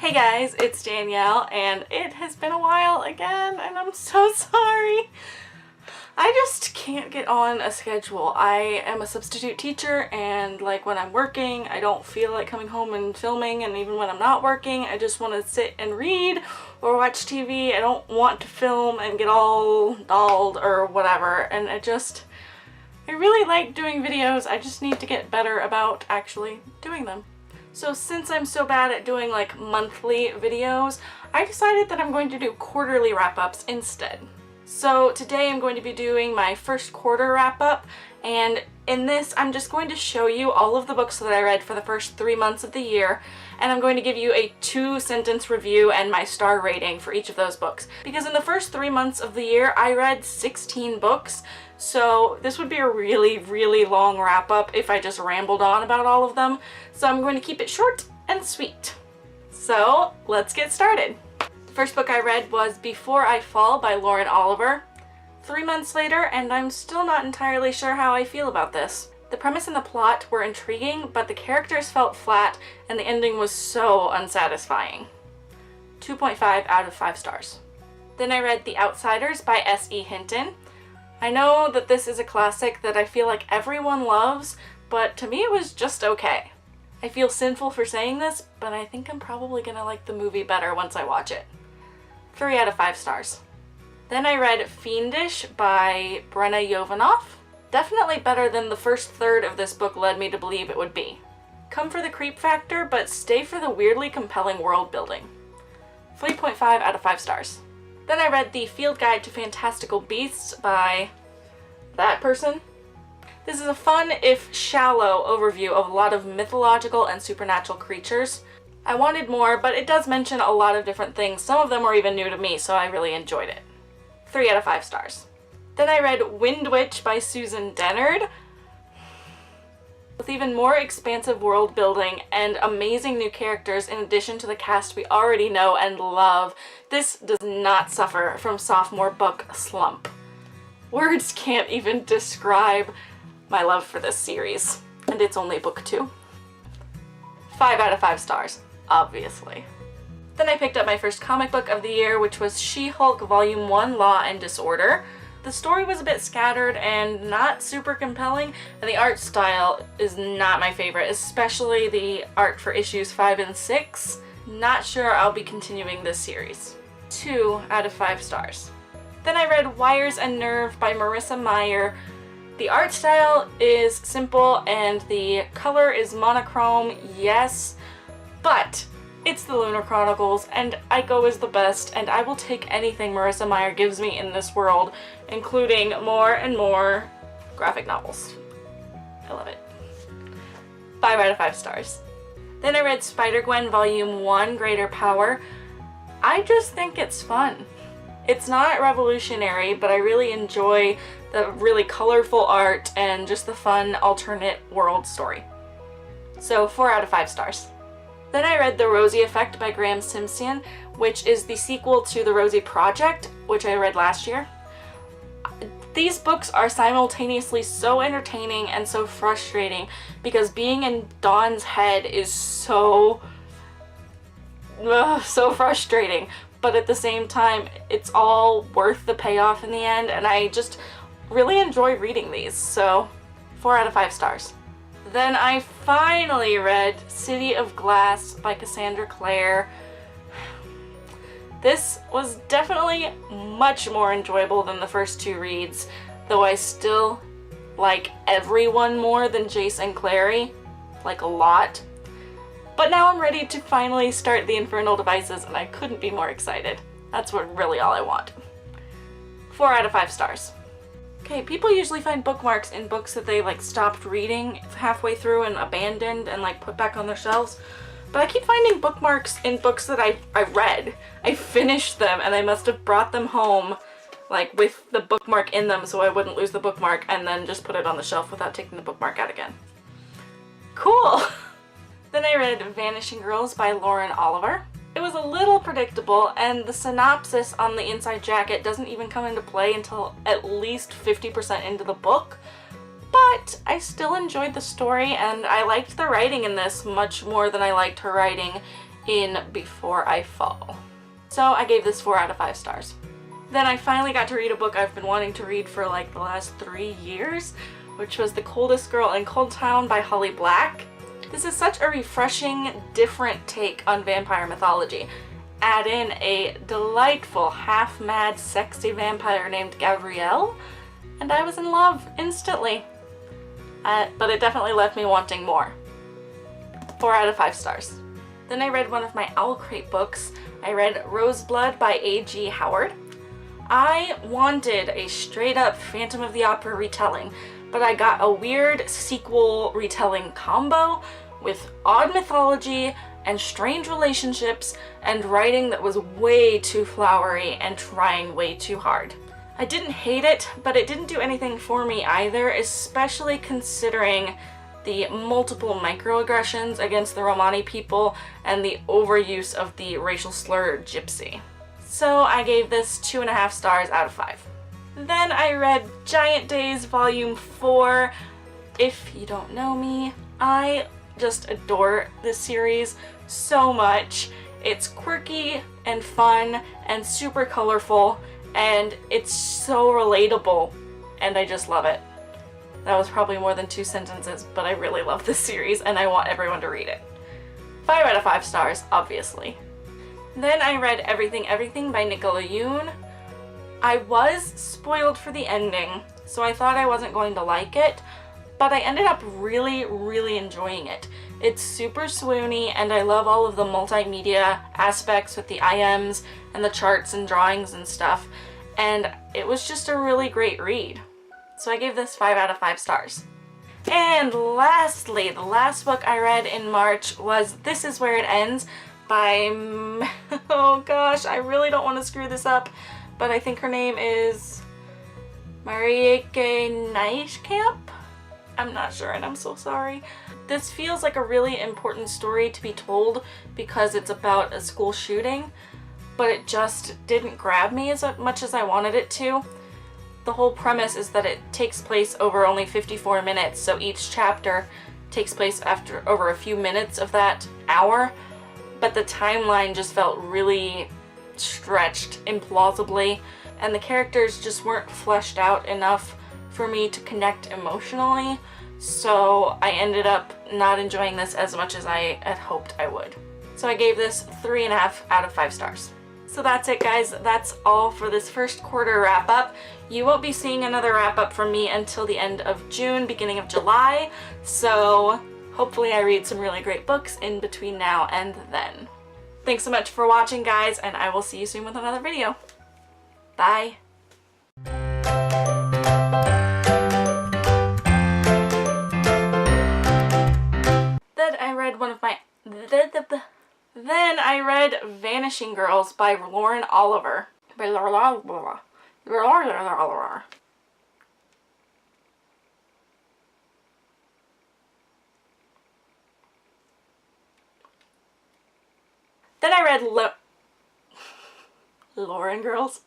Hey guys, it's Danielle, and it has been a while again, and I'm so sorry. I just can't get on a schedule. I am a substitute teacher, and like when I'm working, I don't feel like coming home and filming, and even when I'm not working, I just want to sit and read or watch TV. I don't want to film and get all dolled or whatever, and I really like doing videos. I just need to get better about actually doing them. So since I'm so bad at doing like monthly videos, I decided that I'm going to do quarterly wrap-ups instead. So today I'm going to be doing my first quarter wrap-up, and in this I'm just going to show you all of the books that I read for the first 3 months of the year, and I'm going to give you a 2-sentence review and my star rating for each of those books. Because in the first 3 months of the year I read 16 books, so this would be a really long wrap-up if I just rambled on about all of them. So I'm going to keep it short and sweet. So let's get started. The first book I read was Before I Fall by Lauren Oliver. 3 months later, and I'm still not entirely sure how I feel about this. The premise and the plot were intriguing, but the characters felt flat and the ending was so unsatisfying. 2.5 out of 5 stars. Then I read The Outsiders by S.E. Hinton. I know that this is a classic that I feel like everyone loves, but to me it was just okay. I feel sinful for saying this, but I think I'm probably gonna like the movie better once I watch it. 3 out of 5 stars. Then I read Fiendish by Brenna Yovanoff. Definitely better than the first third of this book led me to believe it would be. Come for the creep factor, but stay for the weirdly compelling world building. 3.5 out of 5 stars. Then I read The Field Guide to Fantastical Beasts by that person. This is a fun, if shallow, overview of a lot of mythological and supernatural creatures. I wanted more, but it does mention a lot of different things. Some of them were even new to me, so I really enjoyed it. 3 out of 5 stars. Then I read Wind Witch by Susan Dennard. With even more expansive world building and amazing new characters in addition to the cast we already know and love, this does not suffer from sophomore book slump. Words can't even describe my love for this series, and it's only book 2. 5 out of 5 stars, obviously. Then I picked up my first comic book of the year, which was She-Hulk Volume 1, Law and Disorder. The story was a bit scattered and not super compelling, and the art style is not my favorite, especially the art for issues 5 and 6. Not sure I'll be continuing this series. 2 out of 5 stars. Then I read Wires and Nerve by Marissa Meyer. The art style is simple and the color is monochrome, yes, but it's the Lunar Chronicles, and Aiko is the best, and I will take anything Marissa Meyer gives me in this world, including more and more graphic novels. I love it. 5 out of 5 stars. Then I read Spider-Gwen Volume 1, Greater Power. I just think it's fun. It's not revolutionary, but I really enjoy the really colorful art and just the fun alternate world story. So 4 out of 5 stars. Then I read The Rosie Effect by Graham Simpson, which is the sequel to The Rosie Project, which I read last year. These books are simultaneously so entertaining and so frustrating because being in Dawn's head is so frustrating, but at the same time it's all worth the payoff in the end, and I just really enjoy reading these, so 4 out of 5 stars. Then I finally read City of Glass by Cassandra Clare. This was definitely much more enjoyable than the first 2 reads, though I still like everyone more than Jace and Clary, like a lot. But now I'm ready to finally start the Infernal Devices, and I couldn't be more excited. That's really all I want. 4 out of 5 stars. Okay, people usually find bookmarks in books that they like stopped reading halfway through and abandoned and like put back on their shelves. But I keep finding bookmarks in books that I read. I finished them and I must have brought them home like with the bookmark in them so I wouldn't lose the bookmark, and then just put it on the shelf without taking the bookmark out again. Cool! Then I read Vanishing Girls by Lauren Oliver. It was a little predictable, and the synopsis on the inside jacket doesn't even come into play until at least 50% into the book, but I still enjoyed the story, and I liked the writing in this much more than I liked her writing in before I fall. So I gave this 4 out of 5 stars. Then I finally got to read a book I've been wanting to read for like the last 3 years, which was The Coldest Girl in Cold Town by Holly Black. This is such a refreshing, different take on vampire mythology. Add in a delightful, half-mad, sexy vampire named Gabrielle, and I was in love instantly. But it definitely left me wanting more. 4 out of 5 stars. Then I read one of my Owl Crate books. I read Roseblood by A.G. Howard. I wanted a straight-up Phantom of the Opera retelling, but I got a weird sequel retelling combo with odd mythology and strange relationships and writing that was way too flowery and trying way too hard. I didn't hate it, but it didn't do anything for me either, especially considering the multiple microaggressions against the Romani people and the overuse of the racial slur gypsy. So I gave this 2.5 stars out of 5. Then I read Giant Days Volume 4. If you don't know me, I just adore this series so much. It's quirky and fun and super colorful, and it's so relatable, and I just love it. That was probably more than 2 sentences, but I really love this series and I want everyone to read it. 5 out of 5 stars, obviously. Then I read Everything Everything by Nicola Yoon. I was spoiled for the ending, so I thought I wasn't going to like it, but I ended up really, really enjoying it. It's super swoony, and I love all of the multimedia aspects with the IMs and the charts and drawings and stuff, and it was just a really great read. So I gave this 5 out of 5 stars. And lastly, the last book I read in March was This Is Where It Ends by, oh gosh, I really don't want to screw this up, but I think her name is Marieke Nijkamp? I'm not sure and I'm so sorry. This feels like a really important story to be told because it's about a school shooting, but it just didn't grab me as much as I wanted it to. The whole premise is that it takes place over only 54 minutes, so each chapter takes place after over a few minutes of that hour, but the timeline just felt really stretched implausibly, and the characters just weren't fleshed out enough for me to connect emotionally, so I ended up not enjoying this as much as I had hoped I would. So I gave this 3.5 out of 5 stars. So that's it, guys. That's all for this first quarter wrap up. You won't be seeing another wrap up from me until the end of June, beginning of July, so hopefully I read some really great books in between now and then. Thanks so much for watching, guys, and I will see you soon with another video. Bye! Then I read Vanishing Girls by Lauren Oliver. Then I read Lauren Girls.